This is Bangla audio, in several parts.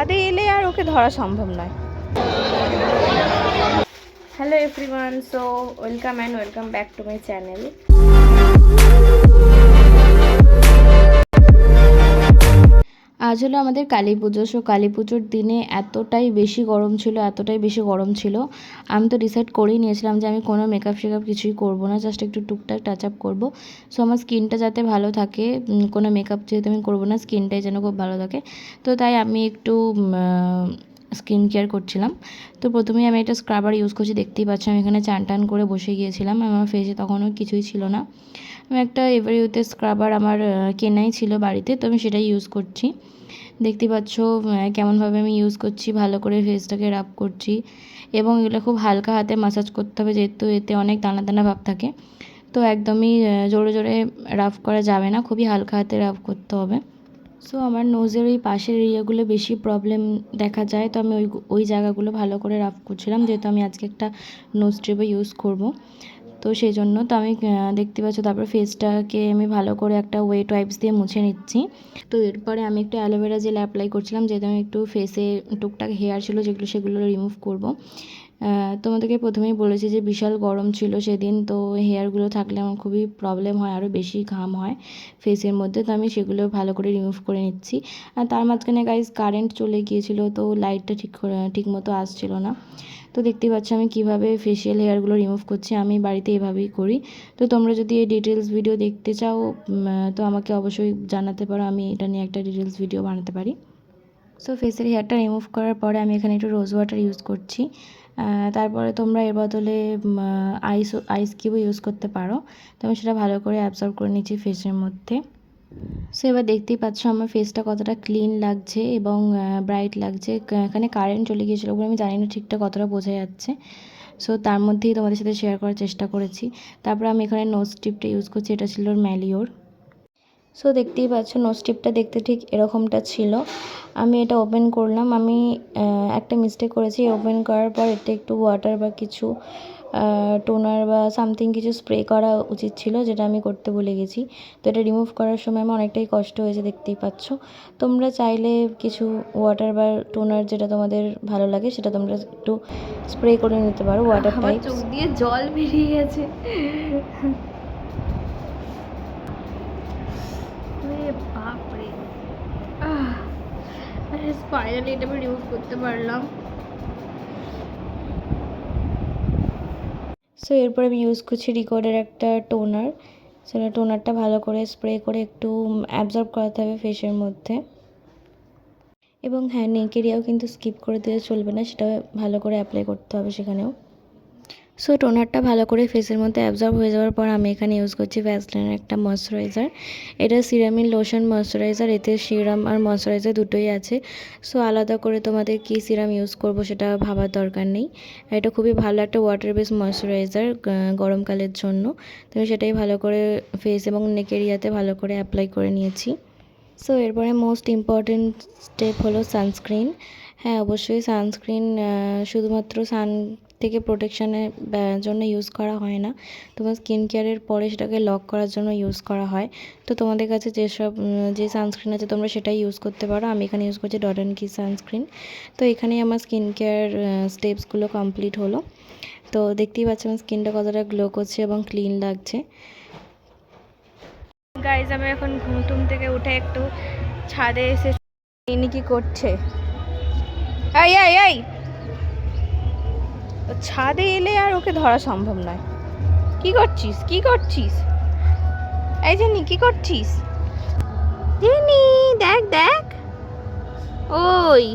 ছাদে এলে আর ওকে ধরা সম্ভব নয়। Hello everyone, so welcome and welcome back to my channel. আজ হলো আমাদের কালী পুজো। সো কালী পুজোর দিনে এতটাই বেশি গরম ছিল, আমি তো ডিসাইড করেই নিয়েছিলাম যে আমি কোনো মেকআপ শেকআপ কিছুই করব না, জাস্ট একটু টুকটাক টাচ আপ করবো। সো আমার স্কিনটা যাতে ভালো থাকে, কোনো মেকআপ যেহেতু আমি করবো না, স্কিনটাই যেন খুব ভালো থাকে, তো তাই আমি একটু স্কিন কেয়ার করছিলাম। তো প্রথমেই আমি একটা স্ক্রাবার ইউজ করছি, দেখতেই পাচ্ছি। আমি এখানে চান টান করে বসে গিয়েছিলাম, আমার ফেসে তখনও কিছুই ছিল না। আমি একটা এভারইউথের স্ক্রাবার আমার কেনাই ছিল বাড়িতে, তো আমি সেটাই ইউজ করছি। দেখতেই পাচ্ছ কেমনভাবে আমি ইউজ করছি, ভালো করে ফেসটাকে রাব করছি, এবং এগুলো খুব হালকা হাতে মাসাজ করতে হবে, যেহেতু এতে অনেক দানা দানা ভাব থাকে। তো একদমই জোরে জোরে রাব করা যাবে না, খুবই হালকা হাতে রাব করতে হবে। সো আমার নোজের ওই পাশের এরিয়াগুলো বেশি প্রবলেম দেখা যায়, তো আমি ওই জায়গাগুলো ভালো করে রাব করছিলাম, যেহেতু আমি আজকে একটা নোজ স্ট্রিপও ইউজ করব, তো সেই জন্য। তো আমি দেখতে পাচ্ছ, তারপর ফেসটাকে আমি ভালো করে একটা ওয়েট ওয়াইপস দিয়ে মুছে নিচ্ছি। তো এরপরে আমি একটু অ্যালোভেরা জেল অ্যাপ্লাই করছিলাম, যেহেতু আমি একটু ফেসে টুকটাক হেয়ার ছিল যেগুলো, সেগুলো রিমুভ করব। তোমাদেরকে প্রথমেই বলেছি যে বিশাল গরম ছিল সেদিন, তো হেয়ারগুলো থাকলে আমার খুবই প্রবলেম হয়, আরও বেশি ঘাম হয় ফেসের মধ্যে, তো আমি সেগুলো ভালো করে রিমুভ করে নিচ্ছি। আর তার মাঝখানে গাইজ কারেন্ট চলে গিয়েছিল, তো লাইটটা ঠিক মতো আসছিল না। তো দেখতেই পাচ্ছ আমি কিভাবে ফেশিয়াল হেয়ারগুলো রিমুভ করছি, আমি বাড়িতে এভাবেই করি। তো তোমরা যদি এই ডিটেলস ভিডিও দেখতে চাও, তো আমাকে অবশ্যই জানাতে পারো, আমি এটা নিয়ে একটা ডিটেলস ভিডিও বানাতে পারি। সো ফেসের হেয়ারটা রিমুভ করার পরে আমি এখানে একটু রোজ ওয়াটার ইউজ করছি। তারপরে তোমরা এর বদলে আইস কিউবও ইউজ করতে পারো। তো আমি সেটা ভালো করে অ্যাবজর্ব করে নিচ্ছি ফেসের মধ্যে। সো এবার দেখতেই পাচ্ছ আমার ফেসটা কতটা ক্লিন লাগছে এবং ব্রাইট লাগছে। এখানে কারেন্ট চলে গিয়েছিলো বলে আমি জানি না ঠিকঠাক কতটা বোঝা যাচ্ছে, সো তার মধ্যেই তোমাদের সাথে শেয়ার করার চেষ্টা করেছি। তারপর আমি এখানে নোজ স্ট্রিপটা ইউজ করছি, এটা ছিল ম্যালিওর। সো দেখতেই পাচ্ছ নোজ স্ট্রিপটা দেখতে ঠিক এরকমটা ছিল। আমি এটা ওপেন করলাম, আমি একটা মিস্টেক করেছি, ওপেন করার পর এতে একটু ওয়াটার বা কিছু টোনার বা সামথিং কিছু স্প্রে করা উচিত ছিল, যেটা আমি করতে ভুলে গেছি। তো এটা রিমুভ করার সময় আমার অনেকটাই কষ্ট হয়েছে, দেখতেই পাচ্ছ। তোমরা চাইলে কিছু ওয়াটার বা টোনার, যেটা তোমাদের ভালো লাগে, সেটা তোমরা একটু স্প্রে করে নিতে পারো, ওয়াটার টাইপ। চোখ দিয়ে জল বেরিয়ে গেছে। বাপরে, ফাইনালি এটা আমি রিমুভ করতে পারলাম। সো এরপর আমি ইউজ করছি রিকর্ডের একটা টোনার। সেটা টোনারটা ভালো করে স্প্রে করে একটু অ্যাবজর্ব করাতে হবে ফেসের মধ্যে। এবং হ্যাঁ, নেক এরিয়াও কিন্তু স্কিপ করে দিলে চলবে না, সেটা ভালো করে অ্যাপ্লাই করতে হবে সেখানেও। সো টোনারটা ভালো করে ফেসের মধ্যে অ্যাবজর্ব হয়ে যাওয়ার পর আমি এখানে ইউজ করছি ভ্যাসলিনের একটা ময়শ্চারাইজার। এটা সিরামিন লোশন ময়শ্চারাইজার, এতে সিরাম আর ময়শ্চারাইজার দুটোই আছে। সো আলাদা করে তোমাদের কি সিরাম ইউজ করব সেটা ভাবার দরকার নেই। এটা খুবই ভালো একটা ওয়াটার বেস ময়শ্চারাইজার গরমকালের জন্য। তো সেটাই ভালো করে ফেস এবং নেক এরিয়াতে ভালো করে অ্যাপ্লাই করে নিয়েছি। সো এরপরে মোস্ট ইম্পর্টেন্ট স্টেপ হলো সানস্ক্রিন। হ্যাঁ, অবশ্যই সানস্ক্রিন শুধুমাত্র সান থেকে প্রোটেকশানের জন্য ইউজ করা হয় না, তোমার স্কিন কেয়ারের পরে সেটাকে লক করার জন্য ইউজ করা হয়। তো তোমাদের কাছে যে সানস্ক্রিন আছে তোমরা সেটাই ইউজ করতে পারো। আমি এখানে ইউজ করছি ডট অ্যান্ড কি সানস্ক্রিন। তো এখানেই আমার স্কিন কেয়ার স্টেপসগুলো কমপ্লিট হলো। তো দেখতেই পাচ্ছি আমার স্কিনটা কতটা গ্লো করছে এবং ক্লিন লাগছে। গাইজ, আমি এখন ঘুম থেকে উঠে একটু ছাদে এসে ইনি কি করছে। এই এই এই, ছাদে এলে আর ওকে ধরা সম্ভব নয়। কি করছিস, কি করছিস? এই জেনি, কি করছিস? জেনি, দেখ দেখ, ওই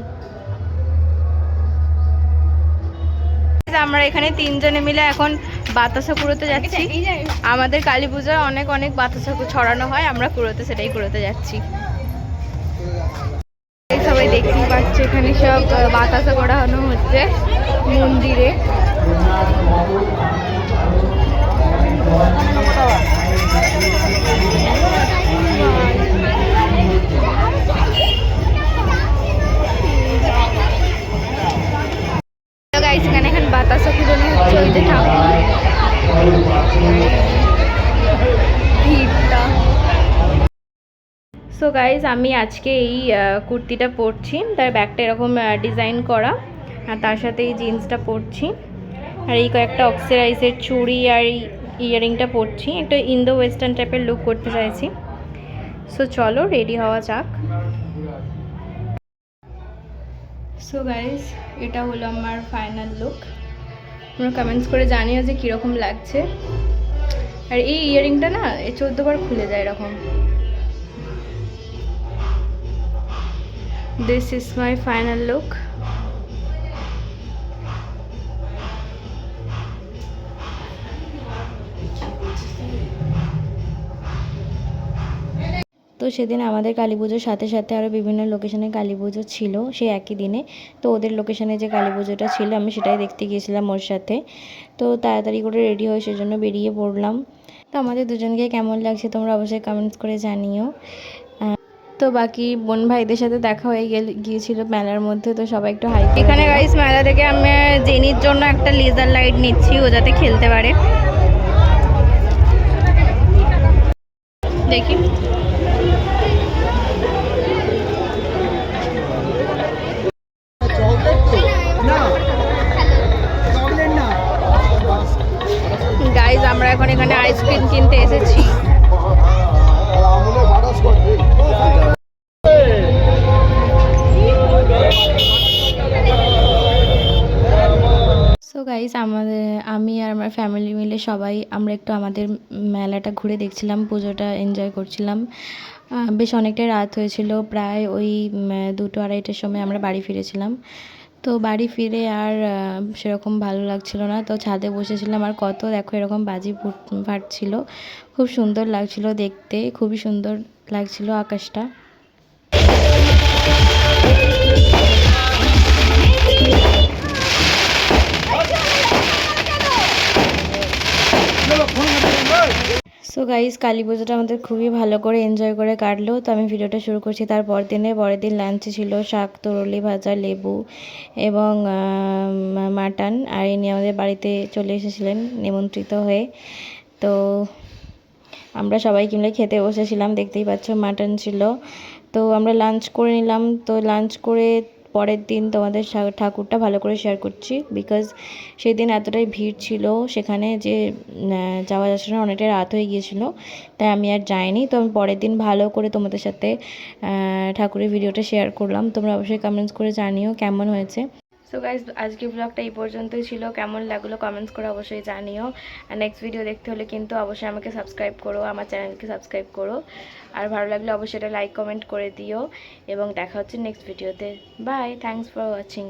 আমরা এখানে তিনজনে মিলে এখন বাতাসা কুড়োতে যাচ্ছি। আমাদের কালী পূজায় অনেক অনেক বাতাসা ছড়ানো হয়, আমরা কুড়োতে সেটাই কুড়োতে যাচ্ছি। সবাই দেখতেই পাচ্ছে এখানে সব বাতাসা করানো হচ্ছে মন্দিরে। এখানে এখন বাতাসা কুড়ানো হচ্ছে, ওই যে ঠাকুর ভিড়টা। সো গাইজ আমি আজকে এই কুর্তিটা পরছি, তার ব্যাগটা এরকম ডিজাইন করা, আর তার সাথে এই জিন্সটা পরছি, আর এই কয়েকটা অক্সিডাইজের চুড়ি আর ইয়ারিংটা পরছি। একটা ইন্দো ওয়েস্টার্ন টাইপের লুক করতে চাইছি। সো চলো রেডি হওয়া যাক। সো গাইজ এটা হলো আমার ফাইনাল লুক। তোমরা কমেন্টস করে জানিও যে কীরকম লাগছে। আর এই ইয়ারিংটা না 14 বার খুলে যায় এরকম। This is my final look. তো সেদিন আমাদের কালী পুজোর সাথে সাথে আরও বিভিন্ন লোকেশনে কালী পুজো ছিল সেই একই দিনে। তো ওদের লোকেশনে যে কালী পুজোটা ছিল আমি সেটাই দেখতে গিয়েছিলাম ওর সাথে। তো তাড়াতাড়ি করে রেডি হয়ে সেজন্য বেরিয়ে পড়লাম। তো আমাদের দুজনকে কেমন লাগছে তোমরা অবশ্যই কমেন্টস করে জানিও। তো বাকি বোন ভাইদের সাথে দেখা হয়ে গিয়েছিল মেলার মধ্যে, তো সবাই একটু হাই। এখানে গাইস মেলা থেকে আমি জেনির জন্য একটা লেজার লাইট নিচ্ছি, ও যাতে খেলতে পারে। দেখি গাইস আমরা এখন এখানে আইসক্রিম কিনতে এসেছি। সো গাইস আমি আর আমার ফ্যামিলি মিলে সবাই আমরা একটু আমাদের মেলাটা ঘুরে দেখছিলাম, পুজোটা এনজয় করছিলাম। বেশ অনেকটাই রাত হয়েছিল, প্রায় ওই 2-2-2:30টার সময় আমরা বাড়ি ফিরেছিলাম। তো বাড়ি ফিরে আর সেরকম ভালো লাগছিল না, তো ছাদে বসেছিলাম আর কত দেখো এরকম বাজি ফাটছিল, খুব সুন্দর লাগছিল দেখতে, খুবই সুন্দর লাগছিল আকাশটা। সো গাইস কালী পুজোটা আমাদের খুবই ভালো করে এনজয় করে কাটলো। তো আমি ভিডিওটা শুরু করছি তার পরের দিন লাঞ্চে ছিল শাক, তরলি ভাজা, লেবু এবং মাটন। আর ইনি আমাদের বাড়িতে চলে এসেছিলেন নিমন্ত্রিত হয়ে। তো আমরা সবাই মিলে খেতে বসেছিলাম, দেখতেই পাচ্ছ মাটন ছিল। তো আমরা লাঞ্চ করে নিলাম। তো লাঞ্চ করে পরের দিন তোমাদের ঠাকুরটা ভালো করে শেয়ার করছি, বিকজ সেদিন এতটাই ভিড় ছিল সেখানে যে যাওয়া যাচ্ছে না, অনেকটাই রাত হয়ে গিয়েছিল, তাই আমি আর যাইনি। তো আমি পরের দিন ভালো করে তোমাদের সাথে ঠাকুরের ভিডিওটা শেয়ার করলাম। তোমরা অবশ্যই কমেন্টস করে জানিও কেমন হয়েছে। সো গাইজ আজকের ব্লগটা এই পর্যন্তই ছিল, কেমন লাগলো কমেন্টস করে অবশ্যই জানিও। আর নেক্সট ভিডিও দেখতে হলে কিন্তু অবশ্যই আমাকে সাবস্ক্রাইব করো, আমার চ্যানেলকে সাবস্ক্রাইব করো। আর ভালো লাগলে অবশ্যই এটা লাইক কমেন্ট করে দিও, এবং দেখা হচ্ছে নেক্সট ভিডিওতে। Bye, thanks for watching.